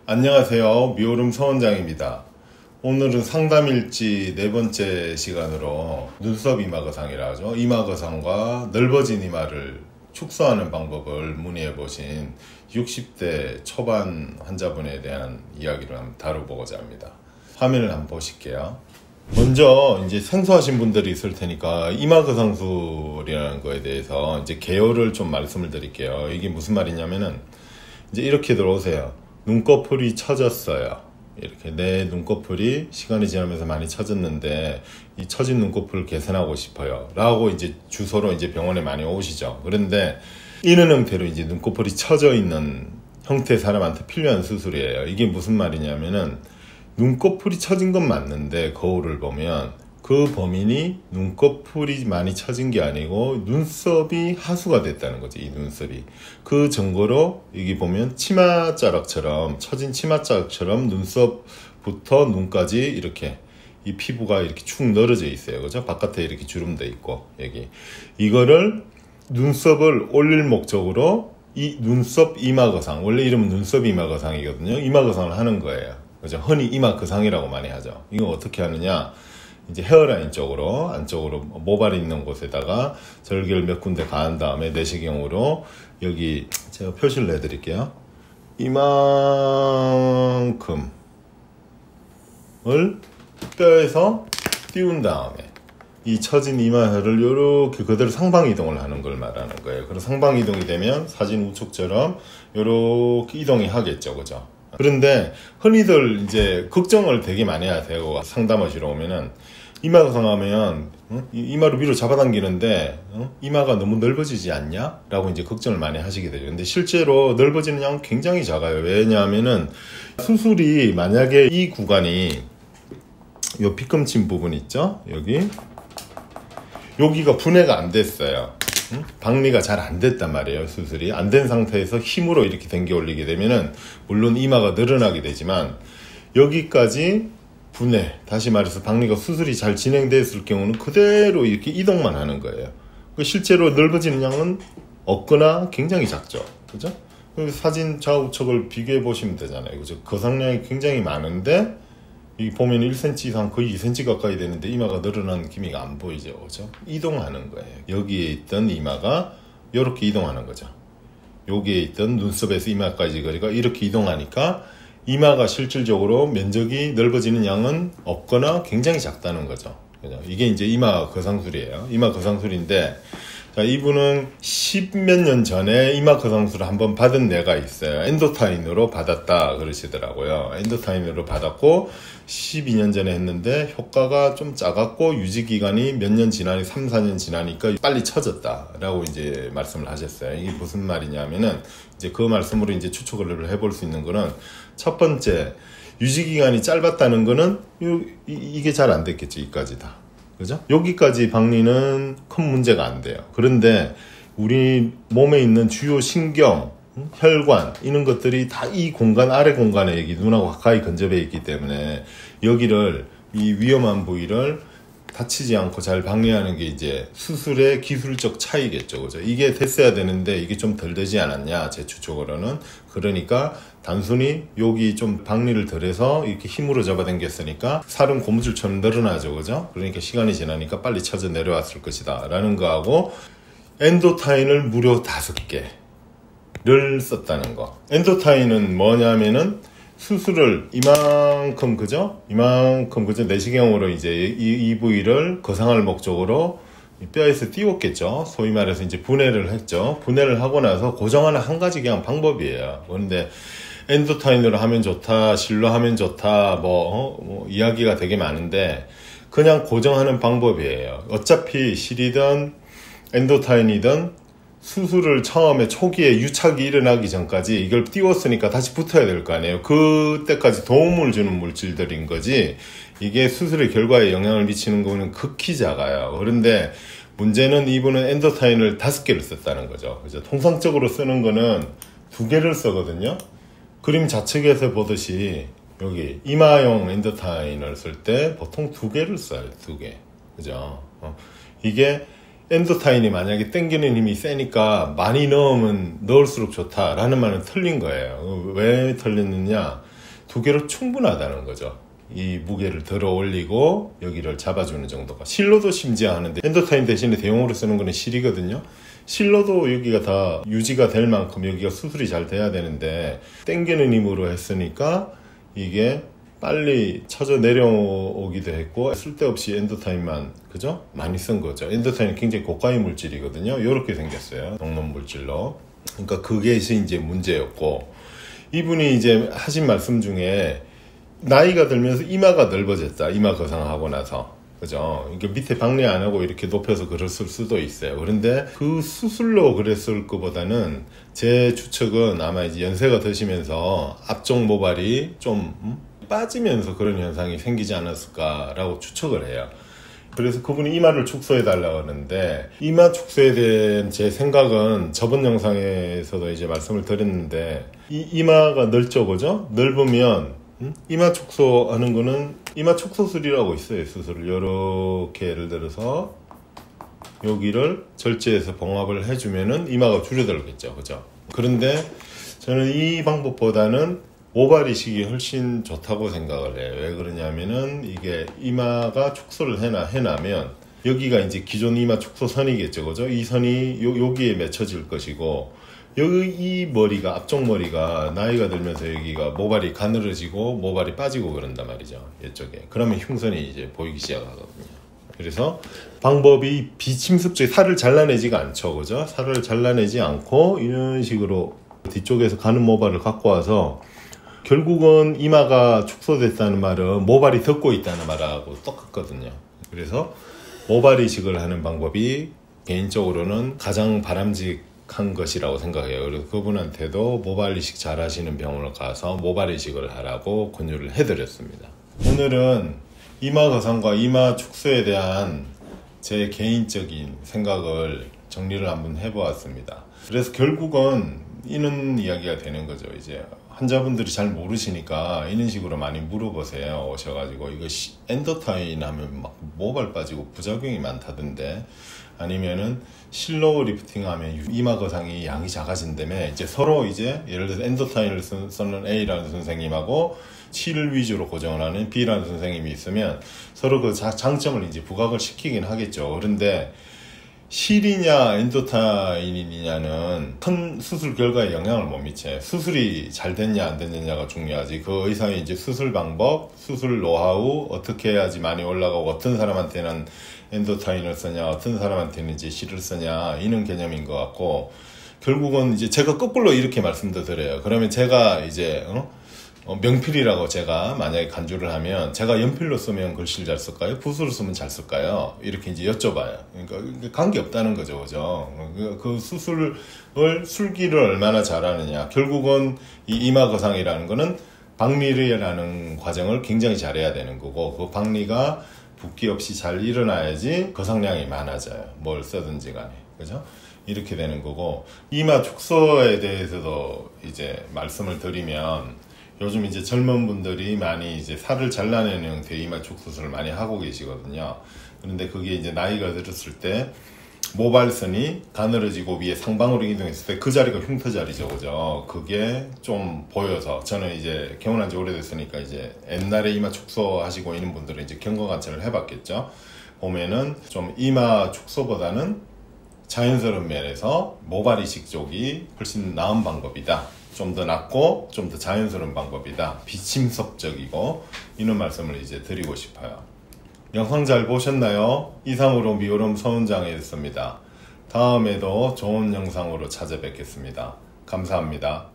안녕하세요. 미오름 서원장입니다. 오늘은 상담일지 네 번째 시간으로 눈썹 이마거상이라 하죠. 이마거상과 넓어진 이마를 축소하는 방법을 문의해 보신 60대 초반 환자분에 대한 이야기를 한번 다뤄보고자 합니다. 화면을 한번 보실게요. 먼저 이제 생소하신 분들이 있을 테니까 이마거상술이라는 거에 대해서 이제 개요를 좀 말씀을 드릴게요. 이게 무슨 말이냐면은 이제 이렇게 들어오세요. 눈꺼풀이 처졌어요. 이렇게 내 눈꺼풀이 시간이 지나면서 많이 처졌는데 이 처진 눈꺼풀을 개선하고 싶어요 라고 이제 주소로 이제 병원에 많이 오시죠. 그런데 이런 형태로 이제 눈꺼풀이 처져 있는 형태의 사람한테 필요한 수술이에요. 이게 무슨 말이냐면은 눈꺼풀이 처진 건 맞는데 거울을 보면 그 범인이 눈꺼풀이 많이 처진 게 아니고 눈썹이 하수가 됐다는 거지. 이 눈썹이 그 증거로 여기 보면 치마자락처럼 처진 치마자락처럼 눈썹부터 눈까지 이렇게 이 피부가 이렇게 축 늘어져 있어요. 그죠? 바깥에 이렇게 주름돼 있고 여기 이거를 눈썹을 올릴 목적으로 이 눈썹 이마거상, 원래 이름은 눈썹 이마거상이거든요. 이마거상을 하는 거예요. 그죠? 흔히 이마거상이라고 많이 하죠. 이거 어떻게 하느냐? 이제 헤어라인 쪽으로 안쪽으로 모발이 있는 곳에다가 절개를 몇 군데 가한 다음에 내시경으로 여기 제가 표시를 해드릴게요. 이만큼을 뼈에서 띄운 다음에 이 처진 이마혈을 이렇게 그대로 상방 이동을 하는 걸 말하는 거예요. 그래서 상방 이동이 되면 사진 우측처럼 이렇게 이동이 하겠죠, 그죠? 그런데 흔히들 이제 걱정을 되게 많이 하세요. 상담하시러 오면은 이마거상 하면 이마를 위로 잡아당기는데 이마가 너무 넓어지지 않냐? 라고 이제 걱정을 많이 하시게 되죠. 근데 실제로 넓어지는 양은 굉장히 작아요. 왜냐하면은 수술이 만약에 이 구간이 요 피꿈치 부분 있죠? 여기가 분해가 안 됐어요. 박리가 잘 안 됐단 말이에요. 수술이 안 된 상태에서 힘으로 이렇게 당겨 올리게 되면은 물론 이마가 늘어나게 되지만 여기까지 분해, 다시 말해서 박리가 수술이 잘 진행됐을 경우는 그대로 이렇게 이동만 하는 거예요. 실제로 넓어지는 양은 없거나 굉장히 작죠. 그죠? 사진 좌우측을 비교해 보시면 되잖아요. 그죠? 거상량이 굉장히 많은데 여기 보면 1cm 이상 거의 2cm 가까이 되는데 이마가 늘어나는 기미가 안 보이죠. 그죠? 이동하는 거예요. 여기에 있던 이마가 이렇게 이동하는 거죠. 여기에 있던 눈썹에서 이마까지 거리가 이렇게 이동하니까 이마가 실질적으로 면적이 넓어지는 양은 없거나 굉장히 작다는 거죠. 그죠? 이게 이제 이마 거상술이에요. 이마 거상술인데 자, 이분은 10몇 년 전에 이마 거상술을 한번 받은 애가 있어요. 엔도타인으로 받았다 그러시더라고요. 엔도타인으로 받았고 12년 전에 했는데 효과가 좀 작았고 유지기간이 몇 년 지나니 3, 4년 지나니까 빨리 처졌다 라고 이제 말씀을 하셨어요. 이게 무슨 말이냐면은 이제 그 말씀으로 이제 추측을 해볼 수 있는 거는 첫 번째 유지기간이 짧았다는 거는 이게 잘 안 됐겠죠. 이까지 다. 그죠? 여기까지 박리는 큰 문제가 안 돼요. 그런데 우리 몸에 있는 주요 신경, 혈관 이런 것들이 다 이 공간 아래 공간에 여기 눈하고 가까이 근접해 있기 때문에 여기를 이 위험한 부위를 다치지 않고 잘 박리하는 게 이제 수술의 기술적 차이겠죠. 그죠? 이게 됐어야 되는데 이게 좀 덜 되지 않았냐, 제 추측으로는. 그러니까 단순히 여기 좀 박리를 덜 해서 이렇게 힘으로 잡아당겼으니까 살은 고무줄처럼 늘어나죠. 그죠? 그러니까 시간이 지나니까 빨리 쳐져 내려왔을 것이다. 라는 거하고 엔도타인을 무려 5개를 썼다는 거. 엔도타인은 뭐냐면은 수술을 이만큼 그죠? 이만큼 그죠? 내시경으로 이제 이 부위를 거상할 목적으로 뼈에서 띄웠겠죠. 소위 말해서 이제 분해를 했죠. 분해를 하고 나서 고정하는 한 가지 그냥 방법이에요. 그런데 엔도타인으로 하면 좋다, 실로 하면 좋다, 뭐 이야기가 되게 많은데 그냥 고정하는 방법이에요. 어차피 실이든 엔도타인이든 수술을 처음에 초기에 유착이 일어나기 전까지 이걸 띄웠으니까 다시 붙어야 될 거 아니에요. 그때까지 도움을 주는 물질들인 거지 이게 수술의 결과에 영향을 미치는 거는 극히 작아요. 그런데 문제는 이분은 엔도타인을 5개를 썼다는 거죠. 그죠? 통상적으로 쓰는 거는 2개를 쓰거든요. 그림 좌측에서 보듯이 여기 이마용 엔도타인을 쓸 때 보통 2개를 써요. 2개. 그죠? 이게 엔도타인이 만약에 당기는 힘이 세니까 많이 넣으면 넣을수록 좋다라는 말은 틀린 거예요. 왜 틀렸느냐? 두 개로 충분하다는 거죠. 이 무게를 들어 올리고 여기를 잡아주는 정도가. 실로도 심지어 하는데 엔도타인 대신에 대용으로 쓰는 거는 실이거든요. 실로도 여기가 다 유지가 될 만큼 여기가 수술이 잘 돼야 되는데 당기는 힘으로 했으니까 이게 빨리 쳐져 내려오기도 했고 쓸데없이 엔도타인만 그죠? 많이 쓴 거죠. 엔도타인은 굉장히 고가의 물질이거든요. 이렇게 생겼어요. 녹론 물질로. 그러니까 그게 이제 문제였고, 이분이 이제 하신 말씀 중에 나이가 들면서 이마가 넓어졌다. 이마 거상하고 나서. 그죠? 그러니까 밑에 박리 안 하고 이렇게 높여서 그랬을 수도 있어요. 그런데 그 수술로 그랬을 것보다는 제 추측은 아마 이제 연세가 드시면서 앞쪽 모발이 좀 빠지면서 그런 현상이 생기지 않았을까라고 추측을 해요. 그래서 그분이 이마를 축소해 달라고 하는데, 이마 축소에 대한 제 생각은 저번 영상에서도 이제 말씀을 드렸는데, 이 이마가 넓죠, 그죠? 넓으면 이마 축소하는 거는 이마 축소술이라고 있어요. 수술을 이렇게 예를 들어서 여기를 절제해서 봉합을 해주면은 이마가 줄어들겠죠, 그죠? 그런데 저는 이 방법보다는 모발 이식이 훨씬 좋다고 생각을 해요. 왜 그러냐면은 이게 이마가 축소를 해나면 여기가 이제 기존 이마 축소선이겠죠, 그죠? 이 선이 여기에 맺혀질 것이고, 여기 이 머리가, 앞쪽 머리가 나이가 들면서 여기가 모발이 가늘어지고 모발이 빠지고 그런단 말이죠, 이쪽에. 그러면 흉선이 이제 보이기 시작하거든요. 그래서 방법이 비침습적, 살을 잘라내지가 않죠, 그죠? 살을 잘라내지 않고 이런 식으로 뒤쪽에서 가는 모발을 갖고 와서, 결국은 이마가 축소됐다는 말은 모발이 덮고 있다는 말하고 똑같거든요. 그래서 모발 이식을 하는 방법이 개인적으로는 가장 바람직한 것이라고 생각해요. 그래서 그분한테도 모발 이식 잘 하시는 병원을 가서 모발 이식을 하라고 권유를 해드렸습니다. 오늘은 이마 거상과 이마 축소에 대한 제 개인적인 생각을 정리를 한번 해보았습니다. 그래서 결국은 이런 이야기가 되는 거죠. 이제 환자분들이 잘 모르시니까 이런 식으로 많이 물어보세요. 오셔가지고 이거 엔도타인 하면 막 모발 빠지고 부작용이 많다던데, 아니면은 실로우 리프팅 하면 이마 거상이 양이 작아진다며, 이제 서로 이제 예를 들어서 엔도타인을 쓰는 A라는 선생님하고 실 위주로 고정을 하는 B라는 선생님이 있으면 서로 그 장점을 이제 부각을 시키긴 하겠죠. 그런데 실이냐 엔도타인이냐는 큰 수술 결과에 영향을 못 미쳐요. 수술이 잘 됐냐 안 됐느냐가 중요하지. 그 의사의 이제 수술 방법, 수술 노하우, 어떻게 해야지 많이 올라가고, 어떤 사람한테는 엔도타인을 쓰냐, 어떤 사람한테는 이제 실을 쓰냐, 이런 개념인 것 같고, 결국은 이제 제가 거꾸로 이렇게 말씀도 드려요. 그러면 제가 이제 명필이라고 제가 만약에 간주를 하면, 제가 연필로 쓰면 글씨를 잘 쓸까요? 붓으로 쓰면 잘 쓸까요? 이렇게 이제 여쭤봐요. 그러니까 관계없다는 거죠, 그죠? 그 수술을, 술기를 얼마나 잘하느냐. 결국은 이 이마 거상이라는 거는 박리라는 과정을 굉장히 잘해야 되는 거고, 그 박리가 붓기 없이 잘 일어나야지 거상량이 많아져요. 뭘 쓰든지 간에. 그죠? 이렇게 되는 거고, 이마 축소에 대해서도 이제 말씀을 드리면, 요즘 이제 젊은 분들이 많이 이제 살을 잘라내는 형태의 이마 축소술을 많이 하고 계시거든요. 그런데 그게 이제 나이가 들었을 때 모발선이 가늘어지고 위에 상방으로 이동했을 때 그 자리가 흉터 자리죠, 그죠? 그게 좀 보여서, 저는 이제 개원한 지 오래됐으니까 이제 옛날에 이마 축소 하시고 있는 분들은 이제 경과관찰을 해봤겠죠. 보면은 좀 이마 축소보다는 자연스러운 면에서 모발 이식 쪽이 훨씬 나은 방법이다. 좀 더 낫고 좀 더 자연스러운 방법이다. 비침섭적이고, 이런 말씀을 이제 드리고 싶어요. 영상 잘 보셨나요? 이상으로 미오롬 서원장이었습니다. 다음에도 좋은 영상으로 찾아뵙겠습니다. 감사합니다.